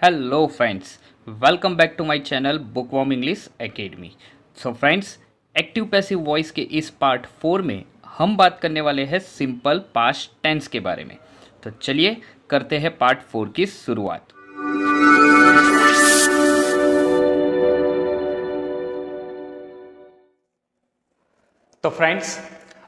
Hello friends, welcome back to my channel Bookworm English Academy. So friends, active passive voice के इस part 4 में हम बात करने वाले हैं सिंपल पास्ट टेंस के बारे में। तो चलिए करते हैं पार्ट 4 की शुरुआत। तो फ्रेंड्स,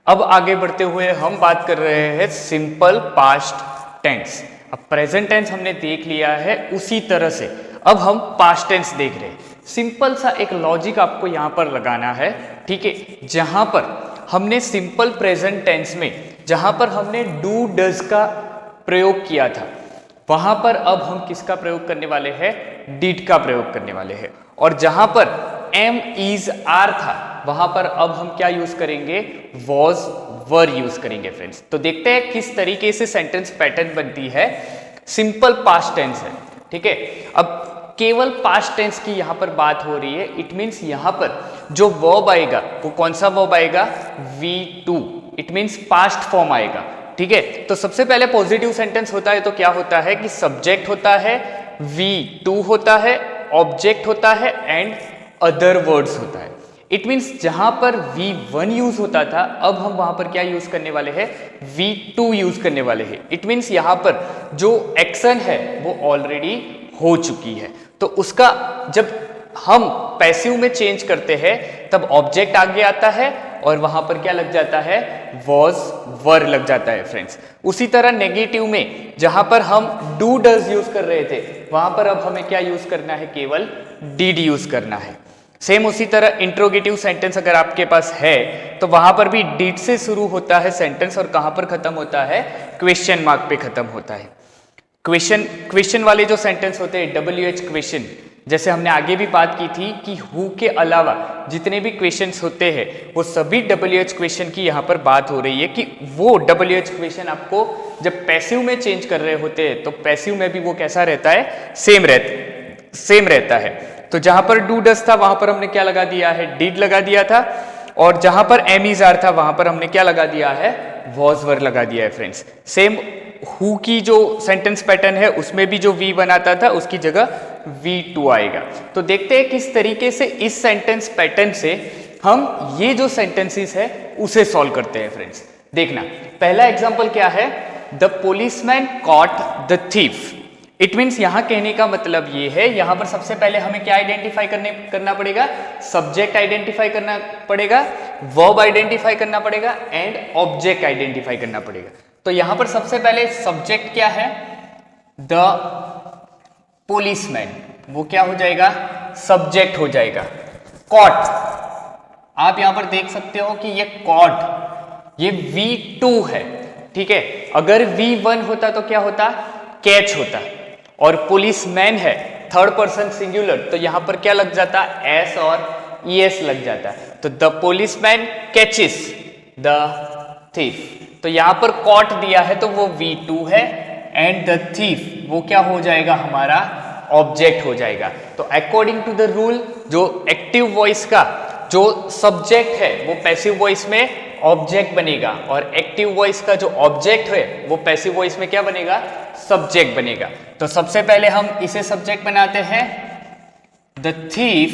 अब आगे बढ़ते हुए हम बात कर रहे हैं सिंपल पास्ट टेंस। अब प्रेजेंट टेंस हमने देख लिया है, उसी तरह से अब हम पास्ट टेंस देख रहे हैं। सिंपल सा एक लॉजिक आपको यहां पर लगाना है, ठीक है। जहां पर हमने सिंपल प्रेजेंट टेंस में जहां पर हमने डू डज का प्रयोग किया था, वहां पर अब हम किसका प्रयोग करने वाले हैं? डिड का प्रयोग करने वाले हैं। और जहां पर एम इज आर था, वहां पर अब हम क्या यूज करेंगे? वॉज वर यूज करेंगे फ्रेंड्स। तो देखते हैं किस तरीके से सेंटेंस पैटर्न बनती है। सिंपल पास्ट टेंस है, ठीक है। अब केवल पास्ट टेंस की यहां पर बात हो रही है। इट मीन्स यहां पर जो वर्ब आएगा वो कौन सा वर्ब आएगा? V2। It means past form आएगा, ठीक है। तो सबसे पहले पॉजिटिव सेंटेंस होता है तो क्या होता है कि सब्जेक्ट होता है, V2 होता है, ऑब्जेक्ट होता है एंड अदर वर्ड्स होता है। इट मीन्स जहां पर V1 यूज होता था, अब हम वहां पर क्या यूज करने वाले हैं? V2 यूज करने वाले हैं। इट मीन्स यहां पर जो एक्शन है वो ऑलरेडी हो चुकी है। तो उसका जब हम पैसिव में चेंज करते हैं तब ऑब्जेक्ट आगे आता है और वहां पर क्या लग जाता है? वॉज वर लग जाता है फ्रेंड्स। उसी तरह नेगेटिव में जहां पर हम डू डज यूज कर रहे थे, वहां पर अब हमें क्या यूज करना है? केवल डिड यूज करना है। सेम उसी तरह इंट्रोगेटिव सेंटेंस अगर आपके पास है तो वहां पर भी डिड से शुरू होता है सेंटेंस और कहां पर खत्म होता है? क्वेश्चन मार्क पे खत्म होता है। क्वेश्चन वाले जो सेंटेंस होते हैं, WH क्वेश्चन, जैसे हमने आगे भी बात की थी कि हु के अलावा जितने भी क्वेश्चंस होते हैं वो सभी WH क्वेश्चन की यहाँ पर बात हो रही है कि वो WH क्वेश्चन आपको जब पैसिव में चेंज कर रहे होते हैं तो पैसिव में भी वो कैसा रहता है? सेम रहता है। तो जहां पर डू डज था वहां पर हमने क्या लगा दिया है? डिड लगा दिया था। और जहां पर एम इज आर था वहां पर हमने क्या लगा दिया है? वॉज वर लगा दिया है फ्रेंड्स। सेम हु की जो सेंटेंस पैटर्न है उसमें भी जो V1 आता था उसकी जगह V2 आएगा। तो देखते हैं किस तरीके से इस सेंटेंस पैटर्न से हम ये जो सेंटेंसेस है उसे सॉल्व करते हैं फ्रेंड्स। देखना, पहला एग्जांपल क्या है? The policeman caught the thief. It means यहां कहने का मतलब ये है, यहां पर सबसे पहले हमें क्या आइडेंटिफाई करना पड़ेगा? सब्जेक्ट आइडेंटिफाई करना पड़ेगा, वर्ब आइडेंटिफाई करना पड़ेगा एंड ऑब्जेक्ट आइडेंटिफाई करना पड़ेगा। तो यहां पर सबसे पहले सब्जेक्ट क्या है? द पुलिसमैन, वो क्या हो जाएगा? सब्जेक्ट हो जाएगा। कॉट, आप यहां पर देख सकते हो कि ये कॉट, ये V2 है, ठीक है। अगर V1 होता तो क्या होता? कैच होता। और पुलिसमैन है थर्ड पर्सन सिंगुलर, तो यहां पर क्या लग जाता? S और ES लग जाता। तो the policeman catches the thief. तो यहां पर कॉट दिया है तो वो V2 है एंड द थीफ वो क्या हो जाएगा? हमारा ऑब्जेक्ट हो जाएगा। तो अकॉर्डिंग टू द रूल, जो एक्टिव वॉइस का जो सब्जेक्ट है वो पैसिव वॉइस में ऑब्जेक्ट बनेगा और एक्टिव वॉइस का जो ऑब्जेक्ट है वो पैसिव वॉइस में क्या बनेगा? सब्जेक्ट बनेगा। तो सबसे पहले हम इसे सब्जेक्ट बनाते हैं, द थीफ,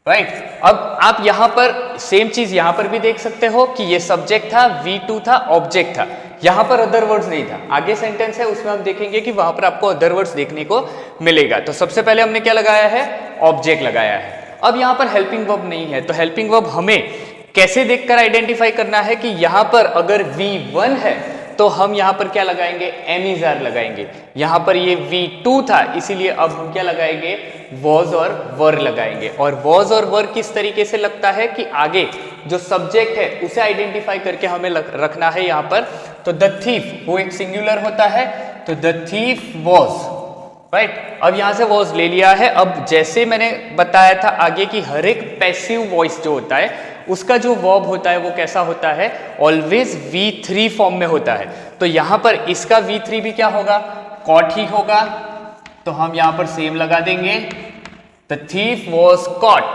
राइट। अब आप यहां पर सेम चीज यहां पर भी देख सकते हो कि ये सब्जेक्ट था, V2 था, ऑब्जेक्ट था। यहां पर अदर वर्ड्स नहीं था। आगे सेंटेंस है उसमें हम देखेंगे कि वहां पर आपको अदर वर्ड्स देखने को मिलेगा। तो सबसे पहले हमने क्या लगाया है? ऑब्जेक्ट लगाया है। अब यहां पर हेल्पिंग वर्ब नहीं है, तो हेल्पिंग वर्ब हमें कैसे देखकर आइडेंटिफाई करना है कि यहां पर अगर V1 है तो हम यहां पर क्या लगाएंगे? एम इज आर लगाएंगे। यहां पर ये V2 था, इसीलिए अब हम क्या लगाएंगे? वॉज और वर लगाएंगे। और वॉज और वर किस तरीके से लगता है कि आगे जो सब्जेक्ट है उसे आइडेंटिफाई करके हमें रखना है यहां पर। तो द थीफ वो एक सिंगुलर होता है, तो द थीफ वॉज, राइट। अब यहां से वॉज ले लिया है। अब जैसे मैंने बताया था आगे कि हर एक पैसिव वॉइस जो होता है उसका जो वर्ब होता है वो कैसा होता है? ऑलवेज V3 फॉर्म में होता है। तो यहां पर इसका V3 भी क्या होगा? कॉट ही होगा। तो हम यहां पर सेम लगा देंगे, द थीफ वॉज कॉट,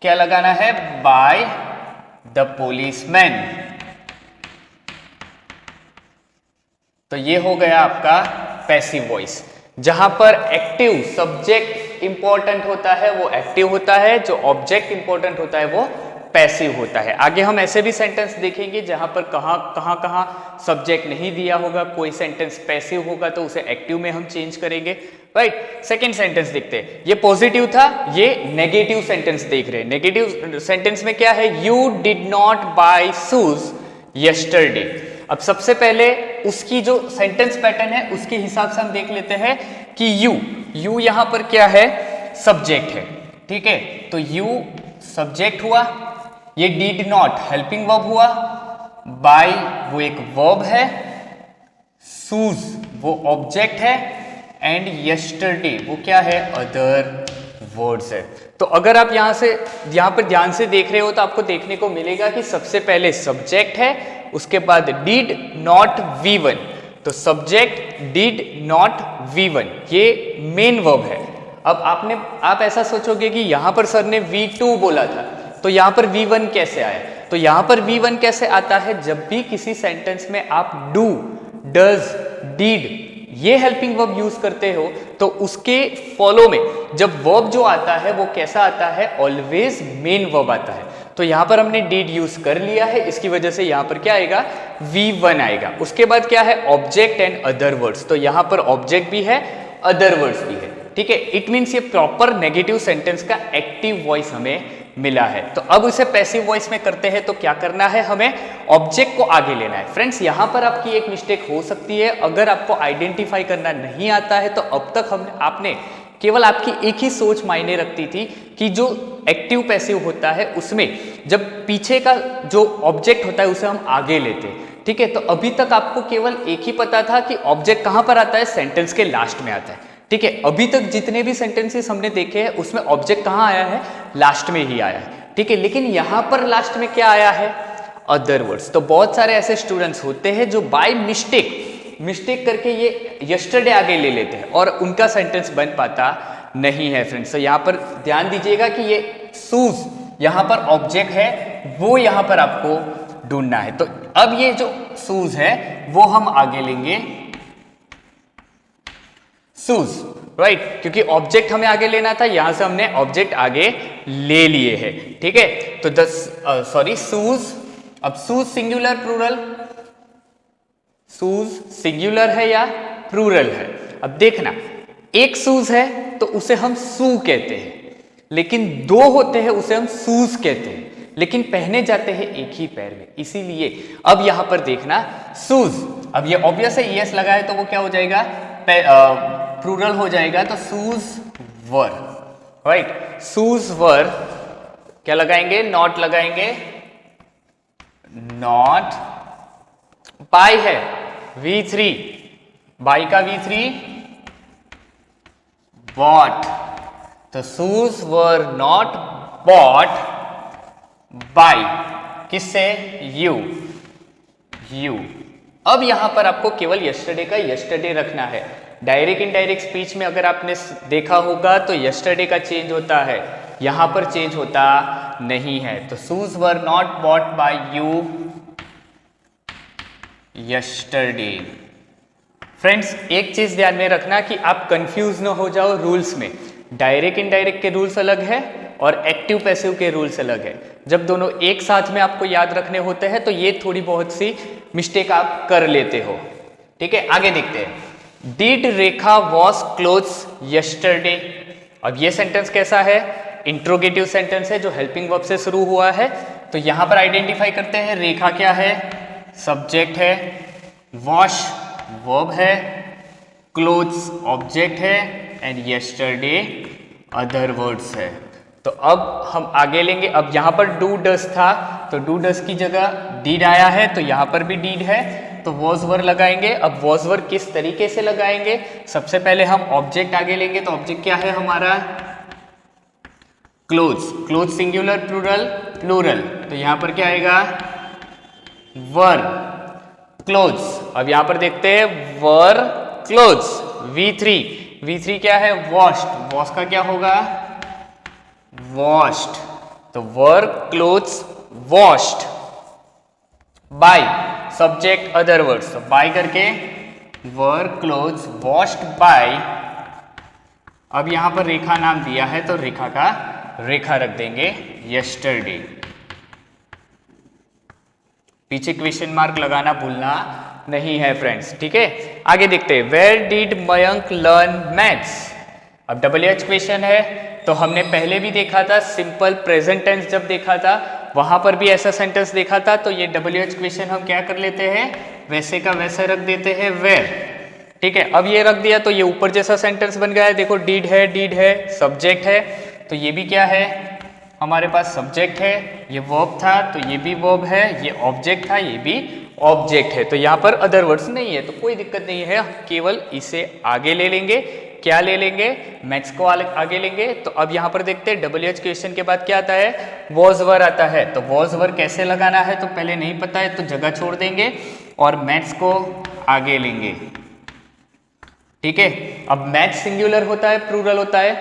क्या लगाना है? By the policeman. तो ये हो गया आपका पैसिव वॉइस। जहां पर एक्टिव सब्जेक्ट इंपॉर्टेंट होता है वो एक्टिव होता है, जो ऑब्जेक्ट इंपॉर्टेंट होता है वो पैसिव होता है। आगे हम ऐसे भी सेंटेंस देखेंगे जहां पर कहां सब्जेक्ट नहीं दिया होगा, कोई सेंटेंस पैसिव होगा तो उसे एक्टिव में हम चेंज करेंगे, राइट। सेकंड सेंटेंस देखते हैं, ये पॉजिटिव था, ये नेगेटिव सेंटेंस देख रहे हैं। नेगेटिव सेंटेंस में क्या है, you did not bye shoes yesterday. अब सबसे पहले उसकी जो सेंटेंस पैटर्न है उसके हिसाब से हम देख लेते हैं कि यू यहां पर क्या है, सब्जेक्ट है, ठीक है। तो यू सब्जेक्ट हुआ, ये डिड नॉट हेल्पिंग वर्ब हुआ, बाय वो एक वर्ब है, शूज वो ऑब्जेक्ट है, एंड यस्टरडे वो क्या है, अदर वर्ड्स है। तो अगर आप यहां पर ध्यान से देख रहे हो तो आपको देखने को मिलेगा कि सबसे पहले सब्जेक्ट है, उसके बाद डिड नॉट V1, तो सब्जेक्ट डिड नॉट V1 ये मेन वर्ब है। अब आप ऐसा सोचोगे कि यहां पर सर ने V2 बोला था, तो यहां पर V1 कैसे आया। तो यहां पर V1 कैसे आता है, जब भी किसी सेंटेंस में आप डू, डज, डिड ये हेल्पिंग वर्ब यूज करते हो तो उसके फॉलो में जब वर्ब जो आता है वो कैसा आता है, ऑलवेज मेन वर्ब आता है। तो यहां पर हमने डिड यूज कर लिया है, इसकी वजह से यहां पर क्या आएगा, V1 आएगा। उसके बाद क्या है, ऑब्जेक्ट एंड अदर वर्ड्स, तो यहां पर ऑब्जेक्ट भी है, अदर वर्ड्स भी है, ठीक है। इट मीन्स ये प्रॉपर नेगेटिव सेंटेंस का एक्टिव वॉइस हमें मिला है। तो अब उसे पैसिव वॉइस में करते हैं तो क्या करना है, हमें ऑब्जेक्ट को आगे लेना है। फ्रेंड्स यहां पर आपकी एक मिस्टेक हो सकती है, अगर आपको आइडेंटिफाई करना नहीं आता है तो अब तक आपने केवल आपकी एक ही सोच मायने रखती थी कि जो एक्टिव पैसिव होता है उसमें जब पीछे का जो ऑब्जेक्ट होता है उसे हम आगे लेते हैं, ठीक है। तो अभी तक आपको केवल एक ही पता था कि ऑब्जेक्ट कहां पर आता है, सेंटेंस के लास्ट में आता है, ठीक है। अभी तक जितने भी सेंटेंसेस हमने देखे हैं उसमें ऑब्जेक्ट कहां आया है, लास्ट में ही आया है, ठीक है। लेकिन यहां पर लास्ट में क्या आया है, अदर वर्ड्स। तो बहुत सारे ऐसे स्टूडेंट्स होते हैं जो बाय मिस्टेक करके ये यस्टरडे आगे ले लेते हैं और उनका सेंटेंस बन पाता नहीं है। फ्रेंड्स तो यहां पर ध्यान दीजिएगा कि ये शूज यहां पर ऑब्जेक्ट है, वो यहां पर आपको ढूंढना है। तो अब ये जो शूज है वो हम आगे लेंगे, शूज, राइट, क्योंकि ऑब्जेक्ट हमें आगे लेना था, यहां से हमने ऑब्जेक्ट आगे ले लिए हैं, ठीक है। तो शूज, अब shoes singular plural, shoes singular है या प्लूरल है। अब देखना, एक शूज है तो उसे हम शू कहते हैं, लेकिन दो होते हैं उसे हम शूज कहते हैं, लेकिन पहने जाते हैं एक ही पैर में, इसीलिए अब यहां पर देखना शूज, अब ये ऑब्वियस है, यस लगा है तो वो क्या हो जाएगा, प्लूरल हो जाएगा, तो शूज वर, राइट। शूज वर क्या लगाएंगे, नॉट लगाएंगे, नॉट, बाय है V3, बाय का V3, बॉट, तो shoes were not bought by किससे, यू। अब यहां पर आपको केवल यस्टरडे का यस्टरडे रखना है। डायरेक्ट इनडायरेक्ट स्पीच में अगर आपने देखा होगा तो यस्टरडे का चेंज होता है, यहां पर चेंज होता नहीं है। तो shoes were not bought by you yesterday. Friends एक चीज ध्यान में रखना कि आप कंफ्यूज ना हो जाओ रूल्स में, डायरेक्ट इनडायरेक्ट के रूल्स अलग है और एक्टिव पैसिव के रूल्स अलग है। जब दोनों एक साथ में आपको याद रखने होते हैं तो ये थोड़ी बहुत सी मिस्टेक आप कर लेते हो, ठीक है। आगे देखते हैं, did Rekha wash clothes yesterday. अब ये सेंटेंस कैसा है, इंट्रोगेटिव सेंटेंस है जो हेल्पिंग वर्ब से शुरू हुआ है। तो यहां पर आइडेंटिफाई करते हैं, रेखा क्या है, सब्जेक्ट है, वॉश वर्ब है, क्लोथ्स ऑब्जेक्ट है, एंड यस्टरडे अदर वर्ड्स है। तो अब हम आगे लेंगे, अब यहां पर डू डस था तो डू डस की जगह डिड आया है, तो यहां पर भी डिड है, तो वॉज वर लगाएंगे। अब वॉज वर किस तरीके से लगाएंगे, सबसे पहले हम ऑब्जेक्ट आगे लेंगे, तो ऑब्जेक्ट क्या है हमारा, clothes, clothes singular plural, plural, तो यहां पर क्या आएगा, वर क्लोथ्स। अब यहां पर देखते हैं, वर क्लोथ्स, V3 क्या है, वॉश्ड, वॉश का क्या होगा, वॉश्ड, तो were clothes washed, by subject other words, तो बाय करके वर क्लोथ्स वॉश्ड बाय, अब यहां पर रेखा नाम दिया है तो रेखा का रेखा रख देंगे यस्टरडे, पीछे क्वेश्चन मार्क लगाना भूलना नहीं है फ्रेंड्स, ठीक है। आगे देखते हैं, where did Mayank learn maths. अब WH क्वेश्चन है, तो हमने पहले भी देखा था सिंपल प्रेजेंट टेंस जब देखा था वहां पर भी ऐसा सेंटेंस देखा था, तो ये WH क्वेश्चन हम क्या कर लेते हैं, वैसे का वैसे रख देते हैं वेयर, ठीक है। अब ये रख दिया तो ये ऊपर जैसा सेंटेंस बन गया है, देखो डिड है सब्जेक्ट है, तो ये भी क्या है हमारे पास सब्जेक्ट है, ये वर्ब था तो ये भी वर्ब है, ये ऑब्जेक्ट था ये भी ऑब्जेक्ट है, तो यहाँ पर अदर वर्ड्स नहीं है, तो कोई दिक्कत नहीं है, केवल इसे आगे ले लेंगे, क्या ले लेंगे, मैथ्स को आगे लेंगे। तो अब यहाँ पर देखते हैं WH क्वेश्चन के बाद क्या आता है, वॉज वर आता है, तो वॉज वर कैसे लगाना है तो पहले नहीं पता है तो जगह छोड़ देंगे और मैथ्स को आगे लेंगे, ठीक है। अब मैथ्स सिंगुलर होता है प्लूरल होता है,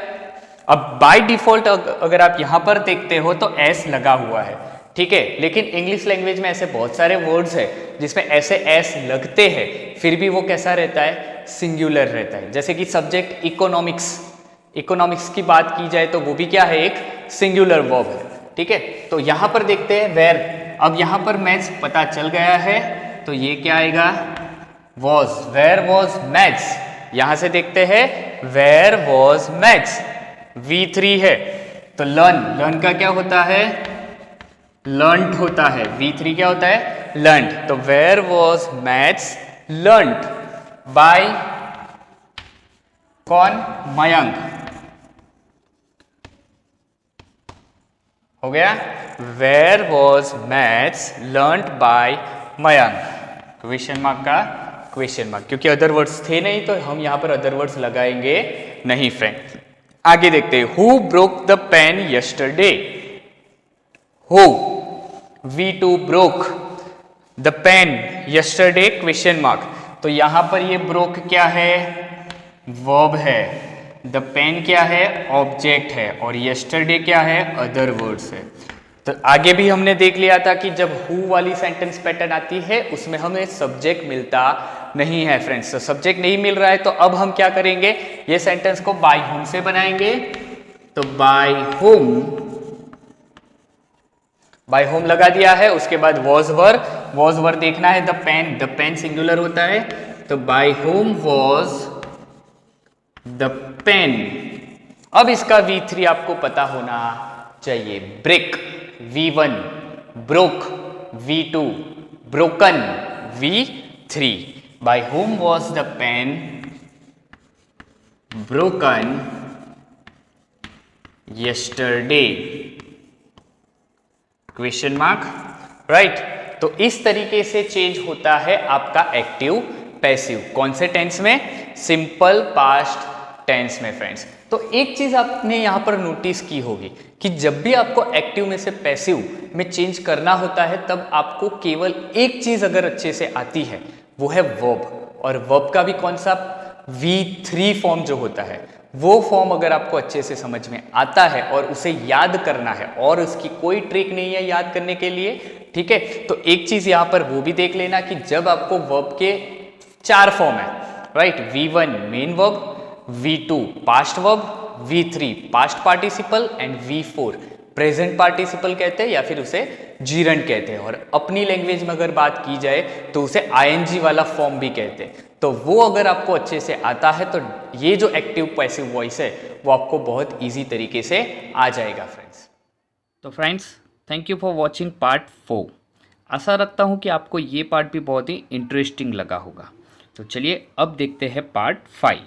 अब बाय डिफॉल्ट अगर आप यहां पर देखते हो तो एस लगा हुआ है, ठीक है, लेकिन इंग्लिश लैंग्वेज में ऐसे बहुत सारे वर्ड्स है जिसमें ऐसे एस लगते हैं फिर भी वो कैसा रहता है, सिंगुलर रहता है। जैसे कि सब्जेक्ट इकोनॉमिक्स की बात की जाए तो वो भी क्या है, एक सिंगुलर वर्ब है, ठीक है। तो यहां पर देखते हैं वेयर, अब यहां पर मैथ्स पता चल गया है तो ये क्या आएगा, वॉज, वेयर वॉज मैथ्स। यहां से देखते हैं वेयर वॉज मैथ्स, V3 है तो लर्न का क्या होता है, लर्नड होता है, V3 क्या होता है, लर्नड, तो where was maths learned by कौन, मयंक, हो गया, where was maths learned by Mayank, question mark का क्वेश्चन मार्क, क्योंकि अदर वर्ड्स थे नहीं तो हम यहां पर अदर वर्ड्स लगाएंगे नहीं फ्रेंड। आगे देखते हैं, who broke the pen yesterday, who, V2 broke the pen yesterday question mark, तो यहां पर ये ब्रोक क्या है, वर्ब है, द पेन क्या है, ऑब्जेक्ट है, और यस्टरडे क्या है, अदर वर्ड्स है। तो आगे भी हमने देख लिया था कि जब हु वाली सेंटेंस पैटर्न आती है उसमें हमें सब्जेक्ट मिलता नहीं है फ्रेंड्स, तो सब्जेक्ट नहीं मिल रहा है तो अब हम क्या करेंगे, ये सेंटेंस को बाय होम से बनाएंगे, तो बाय होम लगा दिया है, उसके बाद वॉज वर देखना है, द पेन सिंगुलर होता है, तो by whom was the pen. अब इसका V3 आपको पता होना चाहिए, break V1, broke V2, broken V3, by whom was the pen broken yesterday, question mark, right. तो इस तरीके से चेंज होता है आपका एक्टिव पैसिव, कौन से टेंस में, सिंपल पास्ट टेंस में फ्रेंड्स। तो एक चीज आपने यहां पर नोटिस की होगी कि जब भी आपको एक्टिव में से पैसिव में चेंज करना होता है तब आपको केवल एक चीज अगर अच्छे से आती है वो है वर्ब, और वर्ब का भी कौन सा, V3 फॉर्म जो होता है वो फॉर्म अगर आपको अच्छे से समझ में आता है और उसे याद करना है और उसकी कोई ट्रिक नहीं है याद करने के लिए, ठीक है। तो एक चीज यहां पर वो भी देख लेना कि जब आपको वर्ब के 4 फॉर्म है, right, V1 main verb, V2 past verb, V3 past participle and V4 present participle कहते हैं या फिर उसे जीरंड कहते हैं, और अपनी लैंग्वेज में अगर बात की जाए तो उसे ING वाला फॉर्म भी कहते हैं। तो वो अगर आपको अच्छे से आता है तो ये जो एक्टिव पैसिव वॉइस है वो आपको बहुत इजी तरीके से आ जाएगा फ्रेंड्स। तो friends, thank you for watching part 4। आशा रखता हूँ कि आपको ये पार्ट भी बहुत ही इंटरेस्टिंग लगा होगा। तो चलिए अब देखते हैं पार्ट 5।